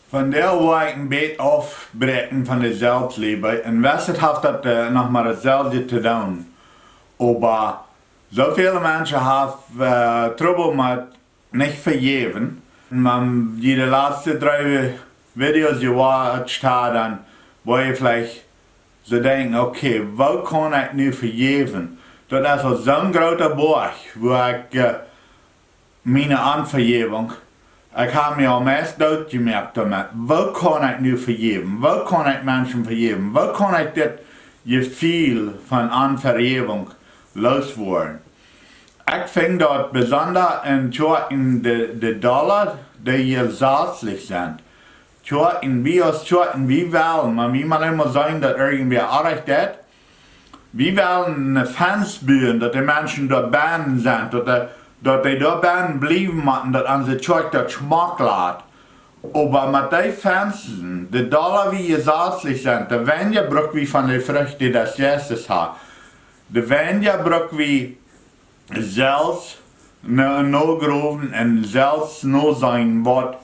Van der wil ik een beetje afbreken van de zelfsleven. En West heeft dat nog maar hetzelfde te doen. Maar zoveel mensen hebben trouble met nich Fajäwen. Maar die de laatste 3 video's gewatcht hebben, waar je vielleicht zo denkt, oké, wat kan ik nu Fajäwen? Dat is zo'n grote borg, waar ik mijn aanverjeving. Ik heb me al meest doodgemerkt daarmee. Wat kan ik nu Fajäwen? Wat kan ik mensen Fajäwen? Wat kan ik dit gevoel van aanverjeving losworden? Ik vind dat bijzonder in de dollar die heel zaadlich zijn. Wie willen, maar wie moet immer zijn dat irgendwie aardig dat. Wie willen een fans bouwen, dat de mensen daar binnen zijn, dat die daar binnen blijven moeten, dat aan de Tjoek dat smaak laat. Maar met die fansen, de dollar wie je zaadlich zijn, de wenje bruk wie van de vrucht die des Jezus had. De wenje bruk wie zelfs no geloven en zelfs no zijn wat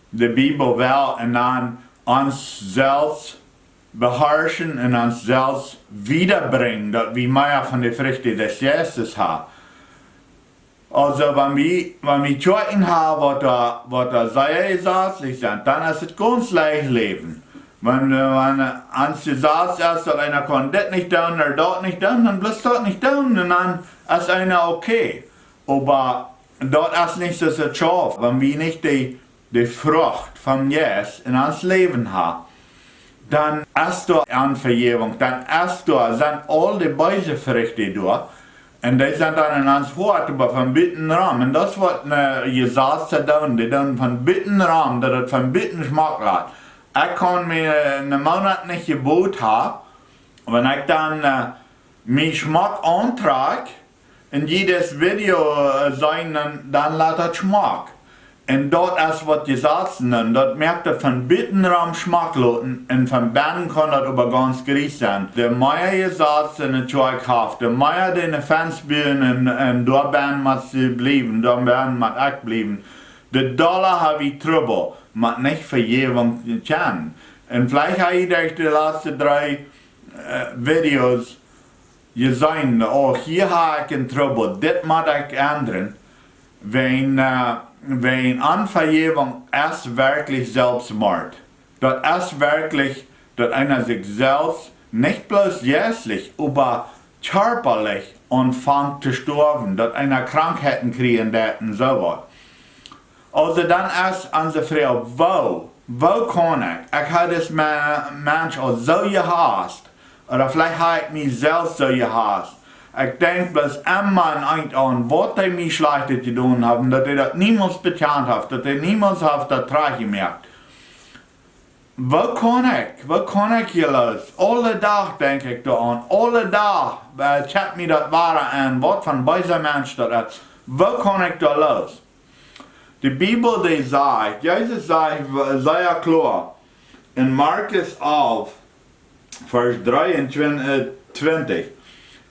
de Bijbel wil en dan ons zelfs beherrschen en ons zelfs wiederbrengen, dat we meer van de vruchten des Jezus hebben. Also wenn wir Tjoeken haben, was sehr saatlich sind, dann ist es ganz leicht leben. Wenn ans gesagt ist, dass einer kann das nicht tun oder dort nicht tun, dann bleibt dort nicht tun und dann ist einer okay. Aber dort ist nicht so scharf, wenn wir nicht die Frucht von Jesus in uns Leben haben. Dann ist da Anverjährung, dann ist da, sind all die böse Früchte da. En die zijn dan in ons Hoat, aber van buitenraam. En dat is wat je zaad te doen. Die doen van buitenraam, dat het van buiten smaak laat. Ik kan me een maand niet geboot hebben. Wanneer ik dan mijn smaak aantrek, in jedes video zijn, dan laat het smaak. En dat is wat je zaad doen. Dat merkt dat van buitenraam smaak laten. En van binnen kan dat aber ganz gries zijn. De meer je zaad in het Tjoek heeft, de meer die fans zijn en daar ben moet ze blijven, daar ben moet ik blijven. De dollar heb je trouble, maar niet Fajäwen kan. En vielleicht heb je durch de laatste 3 video's gezien, oh hier heb ik een trouble, dit moet ik ändern. Wenn Anverjährung ist wirklich Selbstmord. Das ist wirklich, dass einer sich selbst nicht bloß jährlich, aber körperlich anfängt zu sterben, dass einer Krankheiten kriegen wird und so was. Also dann ist unsere Frau, wo kann ich? Ich habe das Mensch auch so gehasst, oder vielleicht habe ich mich selbst so gehasst. Ich denke bloß immer an, was die mich schlecht getan haben, dass die das niemals bekannt haben, dass die niemals auf das Trag gemerkt. Wo kann ich hier los? Alle Tag denke ich da an, alle Tag checkt mir das Wahre an, was von böser Mensch das ist. Wo kann ich da los? Die Bibel, die sagt, Jesus sagt sehr klar, in Markus 11, Vers 23,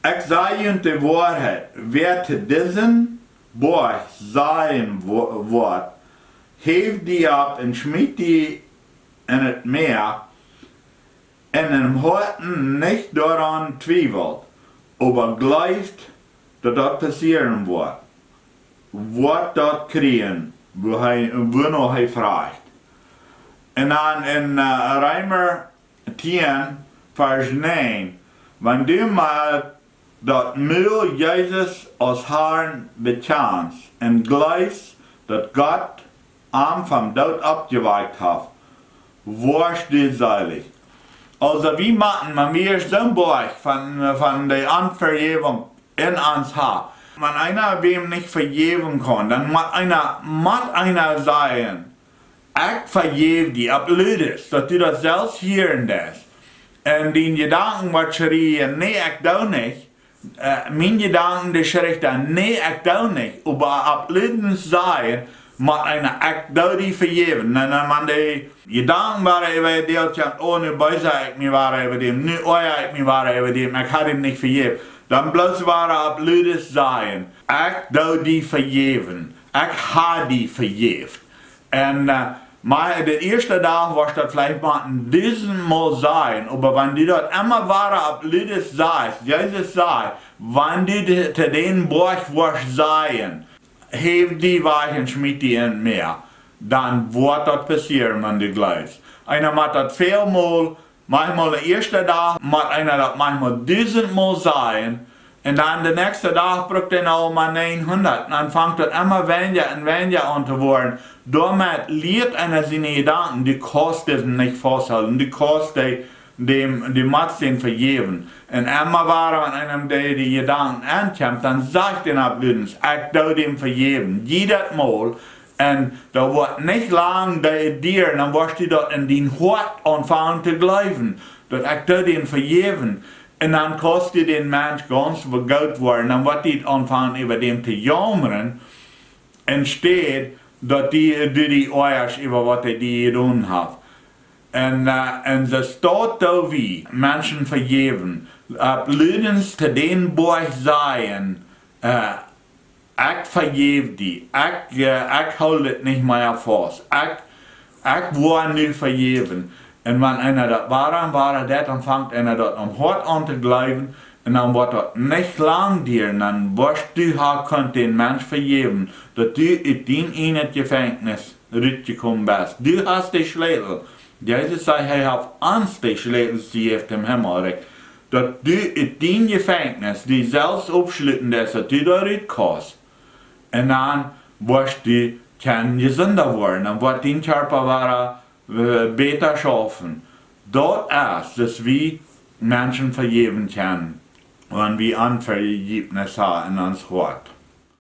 ich sage junt die Woarheit, wer te disen Boajch sajen wudd, heeft die ab en schmiet die in het Meer, en in Hoat nich doaraun twiewelt, aber jleeft dat passieren wordt. Wat dat kjrieen, wuano hij frajcht. En dan in Reema 10, Vers 9, wenn du mal dat Mul Jesus als Harn bekjanst en jleefst dat Gott van dout oppjewoakt heeft, woascht die seilig. Also wie machen wir zo'n Borg van de Anverjährung in ons ha. Wenn einer wem nicht vergeben kann, dann muss einer sagen, Eck Fajäwen die ablüdes, dass du das selbst hier in das. En die Gedanken wat kjrieen, nee ik doe niet. Mijn Gedanken die schrichten, nee ik doe niet. Aber ablüden sagen, moet einer ik doe die Fajäwen. En dan man die Gedanken waren über deeltje, oh nu beuze ik me waren über dem, nu oja ik me waren über dem, ik had hem niet vergeven. Dan bloß waren ablüdes sagen, ik doe die Fajäwen. Ik ha die vergeeft. En Maar de eerste dag was dat vielleicht mal diesen mal sein, aber wenn die dort immer waren, ab Lides sagt, Jesus sagt, wenn die zu den Boajch sajen, heeft die weichen schmiet die in mehr, dann wird das passieren, wenn die gleich. Einer macht das vielmal, manchmal der erste Tag, macht einer das manchmal duizendmal sein, und dann der nächste Tag braucht er noch mal 900. Und dann fängt das immer weniger und weniger an zu werden. Damit lehrt einer seine Gedanken, die kosten nicht festhalten, die kosten die Matzen vergeben. Und immer war, wenn einem die Gedanken ankommt, dann sagt er abblüdens, ich will dem vergeben. Jedes Mal. Und da wird nicht lang dir, dann wirst du dort in den Hoat anfangen zu glauben, dass ich will dem vergeben. Und dann kostet den Mensch ganz vergaut worden, dann wird die anfangen über dem zu jammern, anstatt dass die euch über was die getan haben. Und es steht da wie Menschen vergeben, Lüdens zu den Boajch sajen, Eck Fajäwen die, ich hol das nicht mehr fast, ich war nicht vergeben. Und wenn einer das war das, dann fängt einer das am Hoat an zu glauben, und dann wird das nicht lang dir, dann wirst du könnt den Mensch vergeben, dass du in dein Gefängnis rausgekommen bist. Du hast die Schlägel. Jesus sagt, er hat Angst, die Schlägel, die auf dem Himmel, dass du in dein Gefängnis, die selbst abschlitten ist, dass du da rauskommst. Und dann wirst du kein gesünder werden, dann wird dein Körper besser schaffen. Dort ist, dass wir Menschen vergeben können, wenn wir Unvergebnis haben in uns Gott.